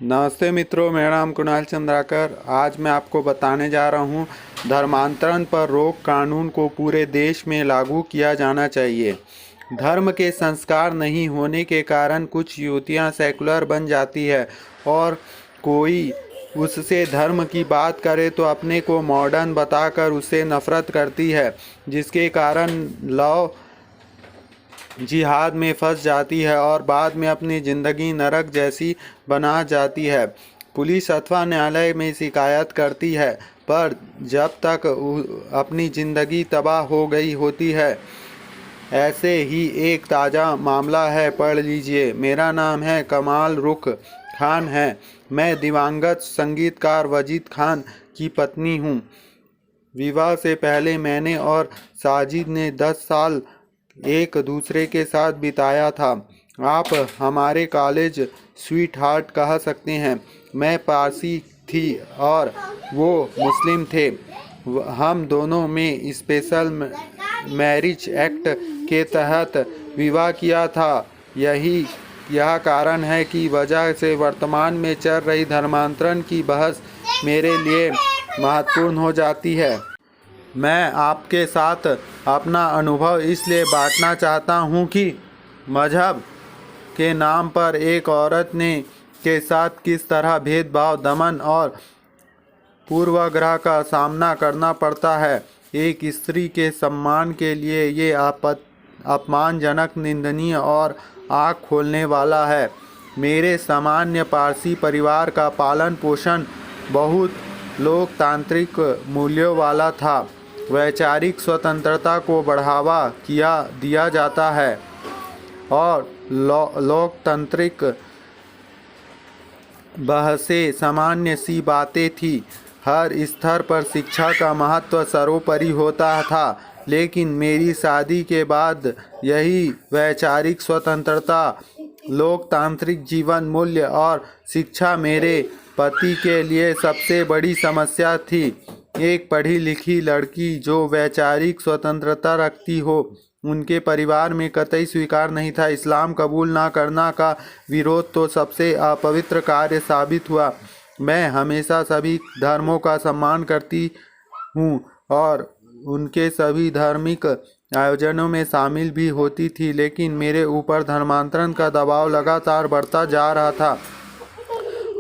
नमस्ते मित्रों, मेरा नाम कुणाल चंद्राकर। आज मैं आपको बताने जा रहा हूँ धर्मांतरण पर रोक कानून को पूरे देश में लागू किया जाना चाहिए। धर्म के संस्कार नहीं होने के कारण कुछ युवतियाँ सेकुलर बन जाती है और कोई उससे धर्म की बात करे तो अपने को मॉडर्न बताकर उससे नफरत करती है, जिसके कारण लव जिहाद में फंस जाती है और बाद में अपनी ज़िंदगी नरक जैसी बना जाती है। पुलिस अथवा न्यायालय में शिकायत करती है, पर जब तक अपनी ज़िंदगी तबाह हो गई होती है। ऐसे ही एक ताज़ा मामला है, पढ़ लीजिए। मेरा नाम है कमाल रुख खान है। मैं दिवंगत संगीतकार वजीद खान की पत्नी हूँ। विवाह से पहले मैंने और साजिद ने 10 साल एक दूसरे के साथ बिताया था। आप हमारे कॉलेज स्वीट हार्ट कह सकते हैं। मैं पारसी थी और वो मुस्लिम थे। हम दोनों में स्पेशल मैरिज एक्ट के तहत विवाह किया था। यह कारण है कि वजह से वर्तमान में चल रही धर्मांतरण की बहस मेरे लिए महत्वपूर्ण हो जाती है। मैं आपके साथ अपना अनुभव इसलिए बांटना चाहता हूं कि मजहब के नाम पर एक औरत ने के साथ किस तरह भेदभाव, दमन और पूर्वाग्रह का सामना करना पड़ता है। एक स्त्री के सम्मान के लिए ये अपमानजनक, निंदनीय और आँख खोलने वाला है। मेरे सामान्य पारसी परिवार का पालन पोषण बहुत लोकतांत्रिक मूल्यों वाला था। वैचारिक स्वतंत्रता को बढ़ावा दिया जाता है और लोकतांत्रिक बहसें सामान्य सी बातें थी। हर स्तर पर शिक्षा का महत्व सर्वोपरि होता था। लेकिन मेरी शादी के बाद यही वैचारिक स्वतंत्रता, लोकतांत्रिक जीवन मूल्य और शिक्षा मेरे पति के लिए सबसे बड़ी समस्या थी। एक पढ़ी लिखी लड़की जो वैचारिक स्वतंत्रता रखती हो, उनके परिवार में कतई स्वीकार नहीं था। इस्लाम कबूल ना करना का विरोध तो सबसे अपवित्र कार्य साबित हुआ। मैं हमेशा सभी धर्मों का सम्मान करती हूँ और उनके सभी धार्मिक आयोजनों में शामिल भी होती थी, लेकिन मेरे ऊपर धर्मांतरण का दबाव लगातार बढ़ता जा रहा था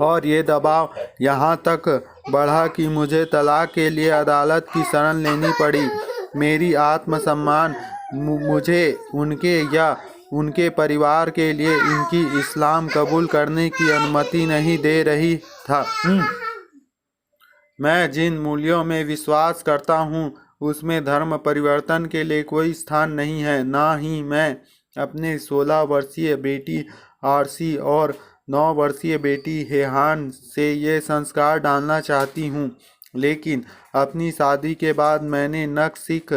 और ये दबाव यहाँ तक बढ़ा कि मुझे तलाक के लिए अदालत की शरण लेनी पड़ी। मेरी आत्मसम्मान मुझे उनके या उनके परिवार के लिए इनकी इस्लाम कबूल करने की अनुमति नहीं दे रही था। मैं जिन मूल्यों में विश्वास करता हूँ उसमें धर्म परिवर्तन के लिए कोई स्थान नहीं है। ना ही मैं अपने 16 वर्षीय बेटी आरसी और 9 वर्षीय बेटी हेहान से ये संस्कार डालना चाहती हूँ। लेकिन अपनी शादी के बाद मैंने नक सीख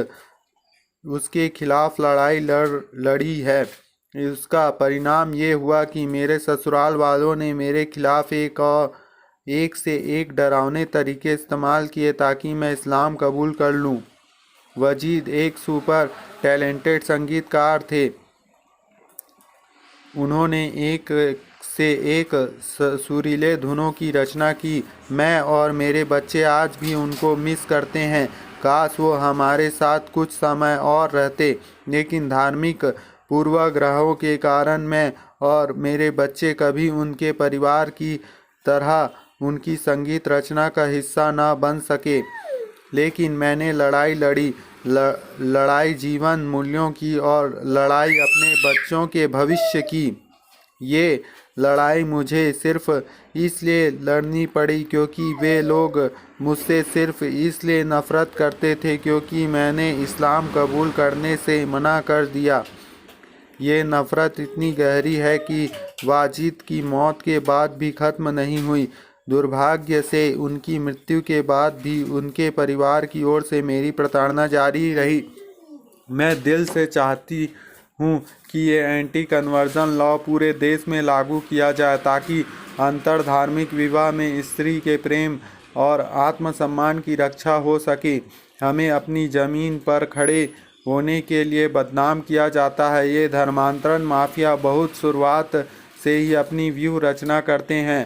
उसके खिलाफ लड़ाई लड़ी है। उसका परिणाम ये हुआ कि मेरे ससुराल वालों ने मेरे खिलाफ एक से एक डरावने तरीके इस्तेमाल किए ताकि मैं इस्लाम कबूल कर लूं। वजीद एक सुपर टैलेंटेड संगीतकार थे। उन्होंने एक से एक सुरीले धुनों की रचना की। मैं और मेरे बच्चे आज भी उनको मिस करते हैं। काश वो हमारे साथ कुछ समय और रहते, लेकिन धार्मिक पूर्वाग्रहों के कारण मैं और मेरे बच्चे कभी उनके परिवार की तरह उनकी संगीत रचना का हिस्सा न बन सके। लेकिन मैंने लड़ाई लड़ी, लड़ाई जीवन मूल्यों की और लड़ाई अपने बच्चों के भविष्य की। ये लड़ाई मुझे सिर्फ इसलिए लड़नी पड़ी क्योंकि वे लोग मुझसे सिर्फ इसलिए नफरत करते थे क्योंकि मैंने इस्लाम कबूल करने से मना कर दिया। ये नफरत इतनी गहरी है कि वाजिद की मौत के बाद भी ख़त्म नहीं हुई। दुर्भाग्य से उनकी मृत्यु के बाद भी उनके परिवार की ओर से मेरी प्रताड़ना जारी रही। मैं दिल से चाहती हूँ कि ये एंटी कन्वर्जन लॉ पूरे देश में लागू किया जाए ताकि अंतर धार्मिक विवाह में स्त्री के प्रेम और आत्मसम्मान की रक्षा हो सके। हमें अपनी ज़मीन पर खड़े होने के लिए बदनाम किया जाता है। ये धर्मांतरण माफिया बहुत शुरुआत से ही अपनी व्यूह रचना करते हैं।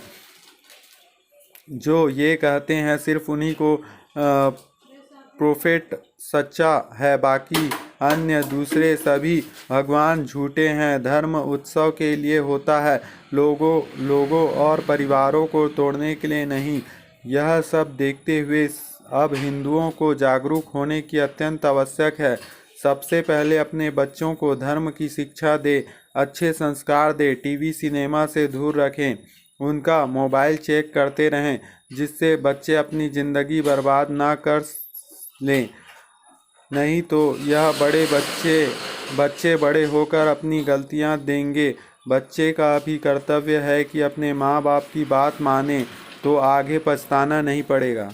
जो ये कहते हैं सिर्फ उन्हीं को प्रोफेट सच्चा है, बाकी अन्य दूसरे सभी भगवान झूठे हैं। धर्म उत्सव के लिए होता है, लोगों और परिवारों को तोड़ने के लिए नहीं। यह सब देखते हुए अब हिंदुओं को जागरूक होने की अत्यंत आवश्यक है। सबसे पहले अपने बच्चों को धर्म की शिक्षा दे, अच्छे संस्कार दे, टीवी सिनेमा से दूर रखें, उनका मोबाइल चेक करते रहें, जिससे बच्चे अपनी ज़िंदगी बर्बाद ना कर लें। नहीं तो यह बच्चे बड़े होकर अपनी गलतियां देंगे। बच्चे का भी कर्तव्य है कि अपने माँ बाप की बात माने, तो आगे पछताना नहीं पड़ेगा।